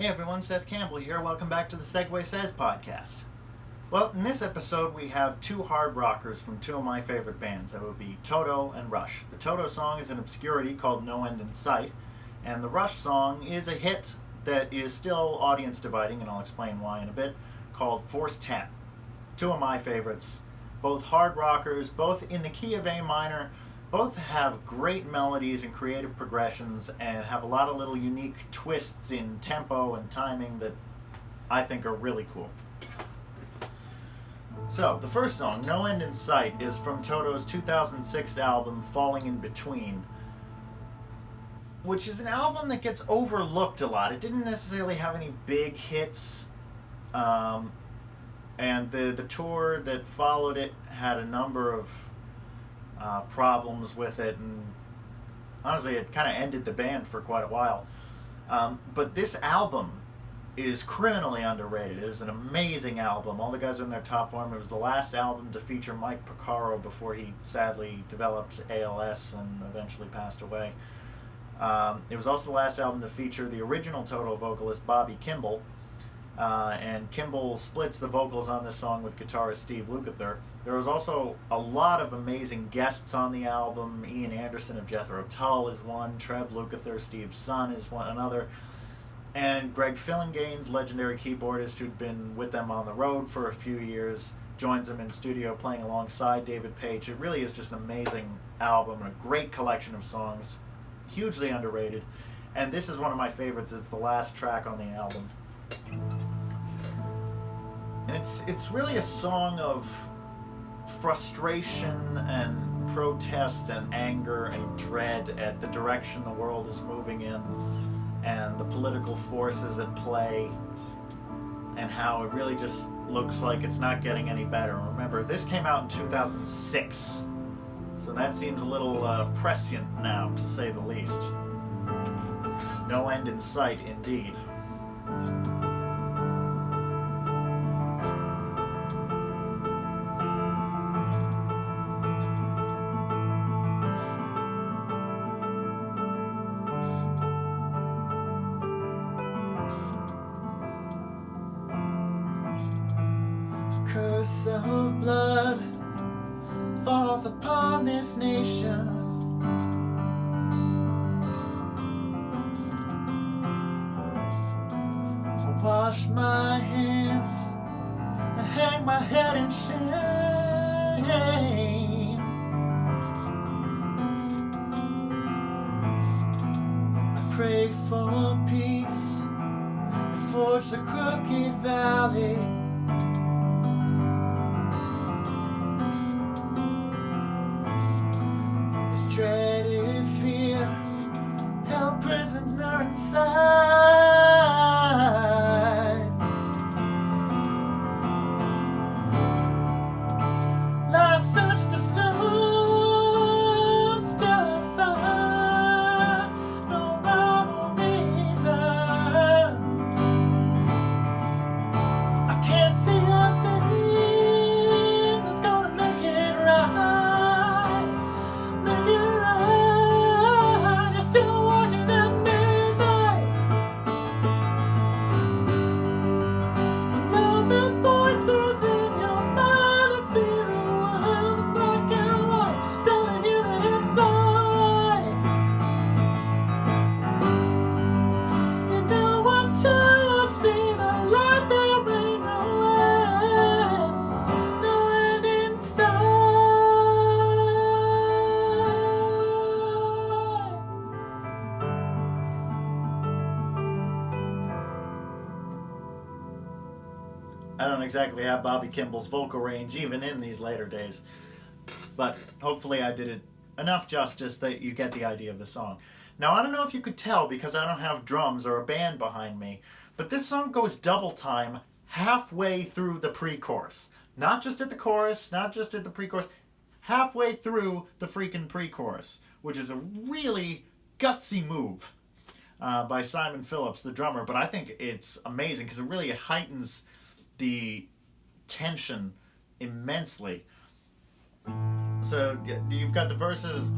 Hey everyone, Seth Campbell here. Welcome back to the Segue Says podcast. Well, in this episode we have two hard rockers from two of my favorite bands. That would be Toto and Rush. The Toto song is an obscurity called No End in Sight, and the Rush song is a hit that is still audience dividing, and I'll explain why in a bit, called Force 10. Two of my favorites. Both hard rockers, both in the key of A minor. Both have great melodies and creative progressions and have a lot of little unique twists in tempo and timing that I think are really cool. So, the first song, No End in Sight, is from Toto's 2006 album, Falling in Between, which is an album that gets overlooked a lot. It didn't necessarily have any big hits, and the tour that followed it had a number of problems with it, and honestly it kind of ended the band for quite a while. But this album is criminally underrated. It is an amazing album. All the guys are in their top form. It was the last album to feature Mike Porcaro before he sadly developed ALS and eventually passed away. It was also the last album to feature the original Toto vocalist Bobby Kimball, and Kimball splits the vocals on this song with guitarist Steve Lukather. There was also a lot of amazing guests on the album. Ian Anderson of Jethro Tull is one, Trev Lukather, Steve's son, is another, and Greg Fillinganes, legendary keyboardist who'd been with them on the road for a few years, joins them in studio playing alongside David Page. It really is just an amazing album and a great collection of songs, hugely underrated, and this is one of my favorites. It's the last track on the album. And it's really a song of frustration and protest and anger and dread at the direction the world is moving in and the political forces at play and how it really just looks like it's not getting any better. Remember, this came out in 2006, so that seems a little prescient now, to say the least. No End in Sight, indeed. Curse of blood falls upon this nation. I'll wash my hands and hang my head in shame. I pray for peace and forge the crooked valley. Dreaded fear, held prisoner inside. Last search the storm, still I find no rhyme or reason. I can't see a thing that's gonna make it right. I don't exactly have Bobby Kimball's vocal range even in these later days, but hopefully I did it enough justice that you get the idea of the song. Now, I don't know if you could tell because I don't have drums or a band behind me, but this song goes double time halfway through the pre-chorus. Not just at the chorus, not just at the pre-chorus, halfway through the freaking pre-chorus, which is a really gutsy move by Simon Phillips, the drummer, but I think it's amazing because it heightens the tension immensely. So you've got the verses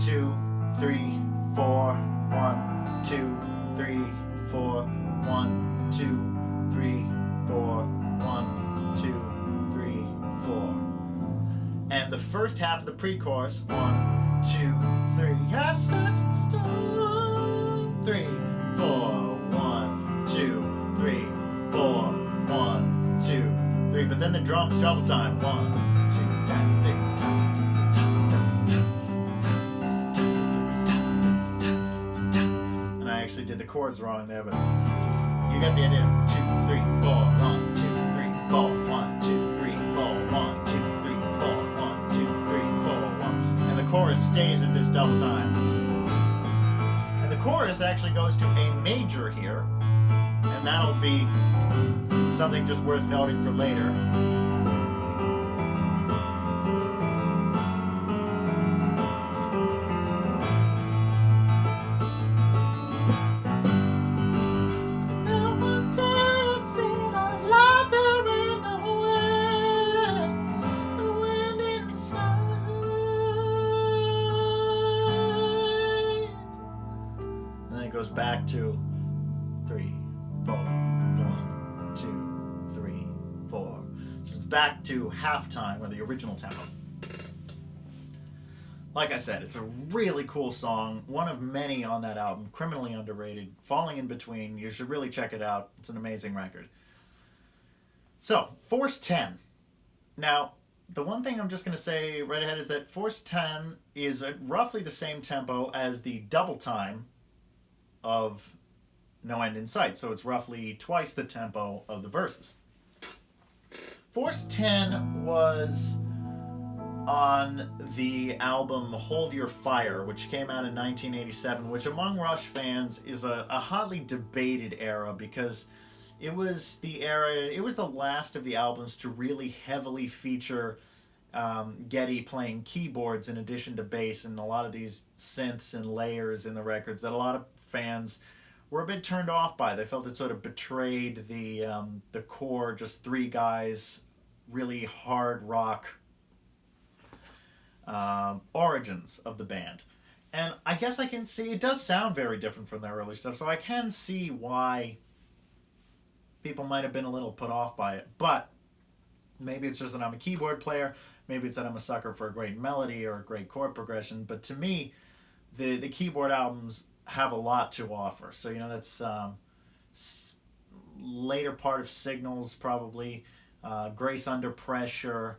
2, 3, 4, 1, 2, 3, 4, 1, 2, 3, 4, 1, 2, 3, 4. And the first half of the pre-chorus, 1, 2, 3, I searched the stone, 3, 4, 1, 2, 3, 4, 1, 2, 3. But then the drums double time, 1, 2, tap, tap, tap, tap, tap, tap. And I actually did the chords wrong there, but you get the idea. 2, 3, 4, 1, 2, 3, 4, 1, 2, 3, 4, 1, 2, 3, 4, 1, 2, 3, 4, 1. And the chorus stays at this double time. And the chorus actually goes to A major here, and that'll be something just worth noting for later. Goes back to 3, 4, 1, 2, 3, 4. So it's back to halftime, or the original tempo. Like I said, it's a really cool song, one of many on that album, criminally underrated, falling in between. You should really check it out. It's an amazing record. So, Force 10. Now, the one thing I'm just going to say right ahead is that Force 10 is at roughly the same tempo as the double time of No End in Sight, so it's roughly twice the tempo of the verses. Force 10 was on the album Hold Your Fire, which came out in 1987, which among Rush fans is a hotly debated era, because it was the last of the albums to really heavily feature Geddy playing keyboards in addition to bass, and a lot of these synths and layers in the records that a lot of fans were a bit turned off by. They felt it sort of betrayed the core, just three guys, really hard rock origins of the band. And I guess I can see, it does sound very different from their early stuff, so I can see why people might have been a little put off by it. But maybe it's just that I'm a keyboard player, maybe it's that I'm a sucker for a great melody or a great chord progression, but to me, the keyboard albums have a lot to offer. So, you know, that's later part of Signals, probably, Grace Under Pressure,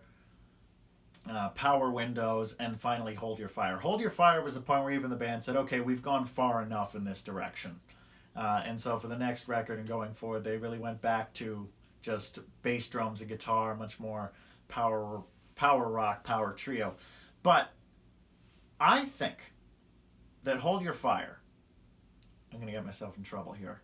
Power Windows, and finally Hold Your Fire. Hold Your Fire was the point where even the band said, okay, we've gone far enough in this direction. And so for the next record and going forward, they really went back to just bass, drums, and guitar, much more power rock, power trio. But I think that Hold Your Fire, I'm going to get myself in trouble here,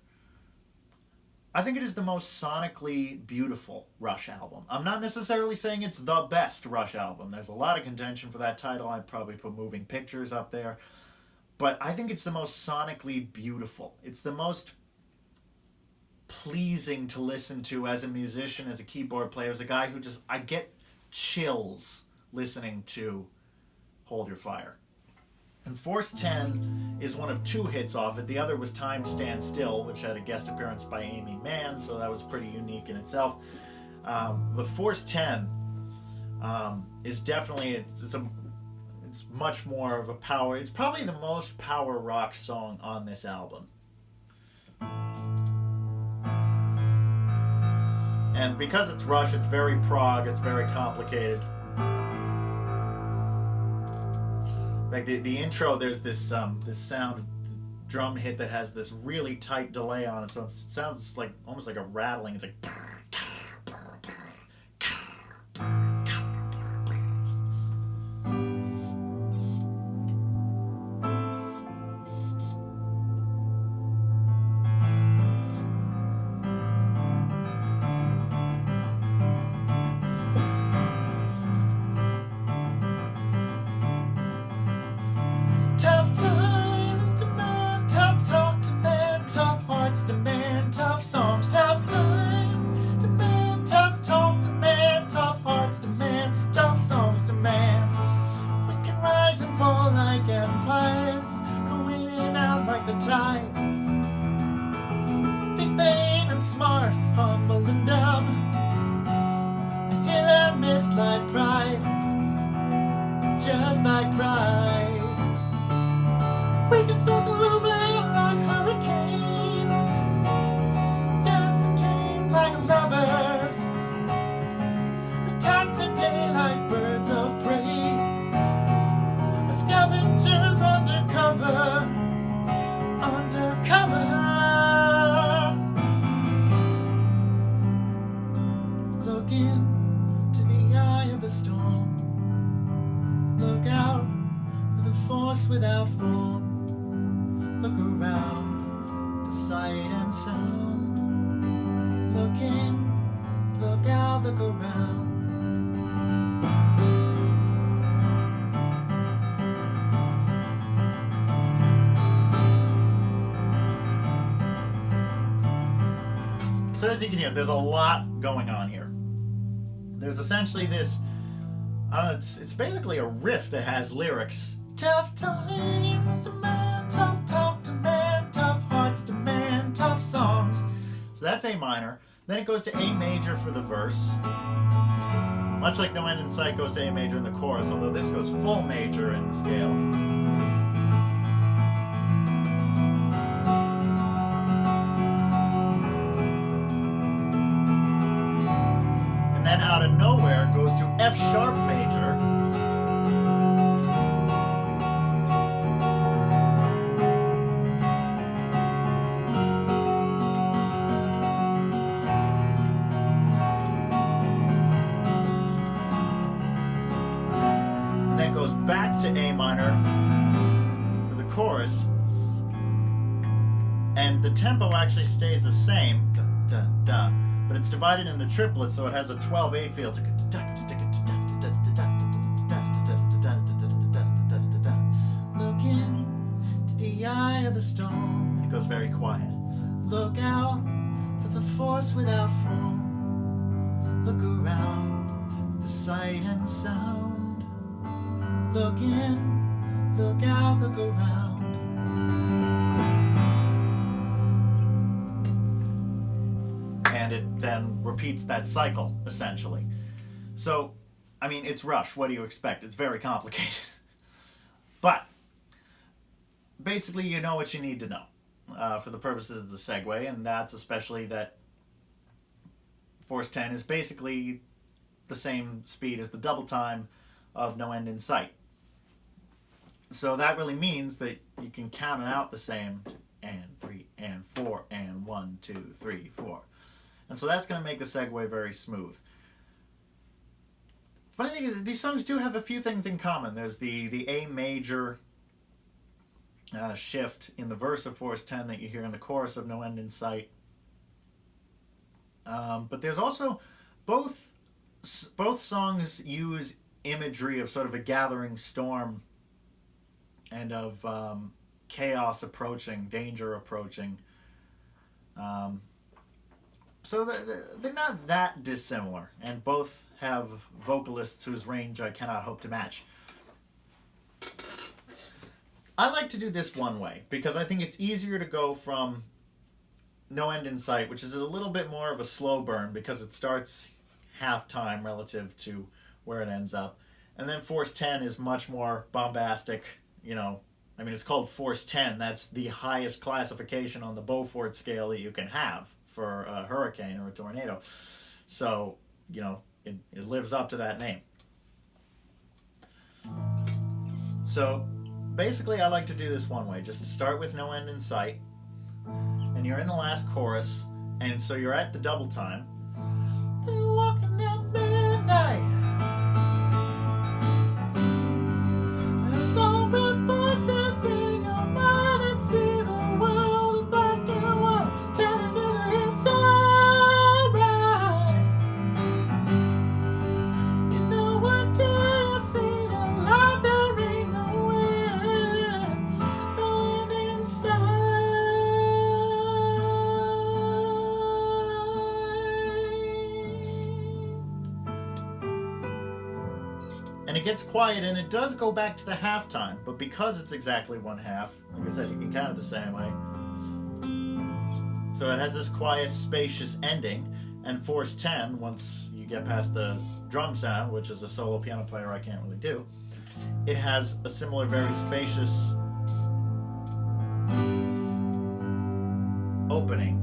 I think it is the most sonically beautiful Rush album. I'm not necessarily saying it's the best Rush album. There's a lot of contention for that title. I'd probably put Moving Pictures up there. But I think it's the most sonically beautiful. It's the most pleasing to listen to as a musician, as a keyboard player, as a guy who just, I get chills listening to Hold Your Fire. And Force 10 is one of two hits off it. The other was Time Stand Still, which had a guest appearance by Amy Mann, so that was pretty unique in itself. But Force 10 is definitely, it's much more of a power, it's probably the most power rock song on this album. And because it's Rush, it's very prog, it's very complicated. Like the intro, there's this sound drum hit that has this really tight delay on it, so it sounds like almost like a rattling. It's like vain and smart, humble and dumb. I hear that mist like pride, just like pride. We can circle around like hurricanes, dance and dream like lovers, attack the day like birds of prey, scavengers undercover, undercover. Look into the eye of the storm. Look out for the force without form. Look around, the sight and sound. Look in, look out, look around. So as you can hear, there's a lot going on here. There's essentially this, it's basically a riff that has lyrics. Tough times demand tough talk, demand tough hearts, demand tough songs. So that's A minor. Then it goes to A major for the verse. Much like No End in Sight goes to A major in the chorus, although this goes full major in the scale. Out of nowhere goes to F sharp major, and then goes back to A minor for the chorus, and the tempo actually stays the same. Da, da, da. But it's divided into triplets, so it has a 12/8 feel. Look into the eye of the storm, and it goes very quiet. Look out for the force without form. Look around, the sight and sound. Look in, look out, look around. And it then repeats that cycle, essentially. So, I mean, it's Rush. What do you expect? It's very complicated. But, basically, you know what you need to know for the purposes of the segue, and that's especially that Force 10 is basically the same speed as the double time of No End in Sight. So that really means that you can count it out the same, and 3, and 4, and 1, 2, 3, 4. And so that's going to make the segue very smooth. Funny thing is, these songs do have a few things in common. There's the A major shift in the verse of Force 10 that you hear in the chorus of No End in Sight. But there's also, both songs use imagery of sort of a gathering storm and of chaos approaching, danger approaching. So they're not that dissimilar, and both have vocalists whose range I cannot hope to match. I like to do this one way, because I think it's easier to go from No End in Sight, which is a little bit more of a slow burn, because it starts half time relative to where it ends up. And then Force 10 is much more bombastic, you know. I mean, it's called Force 10. That's the highest classification on the Beaufort scale that you can have for a hurricane or a tornado. So, you know, it lives up to that name. So, basically, I like to do this one way. Just to start with No End in Sight, and you're in the last chorus, and so you're at the double time. They're walking at midnight, along with voices in your mind, and see the world in black and white, telling you that it's alright. You know what day you see the light, there ain't nowhere going inside. And it gets quiet, and it does go back to the halftime, but because it's exactly one half, like I said, you can count it the same way. So it has this quiet, spacious ending, and Force 10, once you get past the drum sound, which as a solo piano player I can't really do, it has a similar, very spacious opening.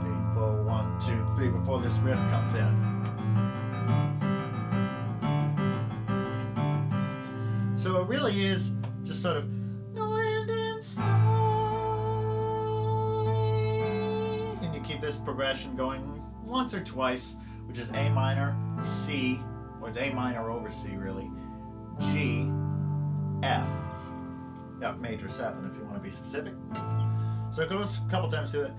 3, 4, 1, 2, 3 before this riff comes in. So it really is just sort of no end in sight, and you keep this progression going once or twice, which is A minor, C, or it's A minor over C really, G, F, F major 7 if you want to be specific. So it goes a couple times through that.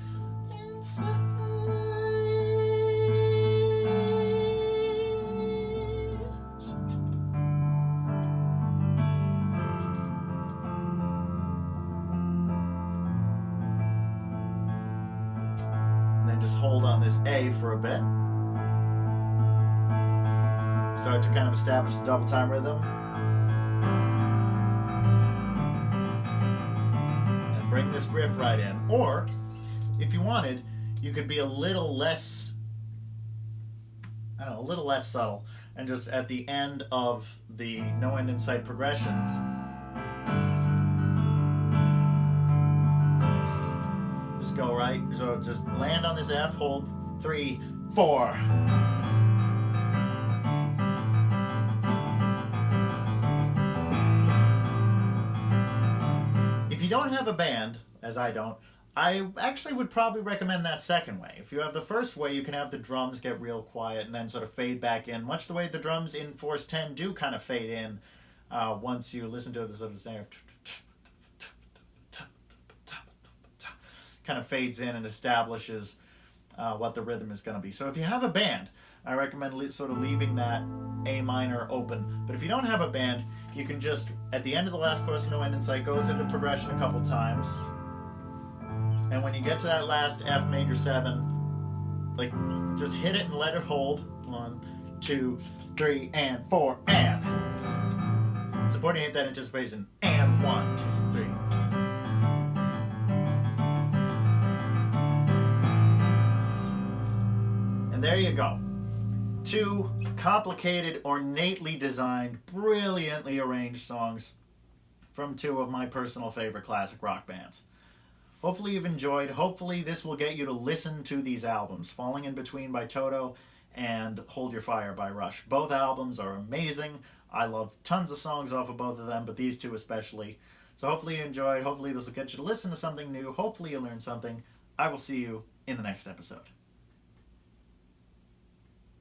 Just hold on this A for a bit. Start to kind of establish the double time rhythm. And bring this riff right in. Or, if you wanted, you could be a little less, I don't know, a little less subtle. And just at the end of the no end in sight progression, go right, so just land on this F, hold 3, 4. If you don't have a band, as I don't, I actually would probably recommend that second way. If you have the first way, you can have the drums get real quiet and then sort of fade back in, much the way the drums in Force 10 do kind of fade in once you listen to the sort of snare. Kind of fades in and establishes what the rhythm is going to be. So if you have a band, I recommend sort of leaving that A minor open. But if you don't have a band, you can just, at the end of the last chorus of No End in Sight, go through the progression a couple times. And when you get to that last F major 7, like, just hit it and let it hold. 1, 2, 3, and 4, and. It's important to hit that anticipation. And 1, 2, 3. And there you go. 2 complicated, ornately designed, brilliantly arranged songs from 2 of my personal favorite classic rock bands. Hopefully you've enjoyed. Hopefully this will get you to listen to these albums, Falling in Between by Toto and Hold Your Fire by Rush. Both albums are amazing. I love tons of songs off of both of them, but these 2 especially. So hopefully you enjoyed. Hopefully this will get you to listen to something new. Hopefully you learn something. I will see you in the next episode.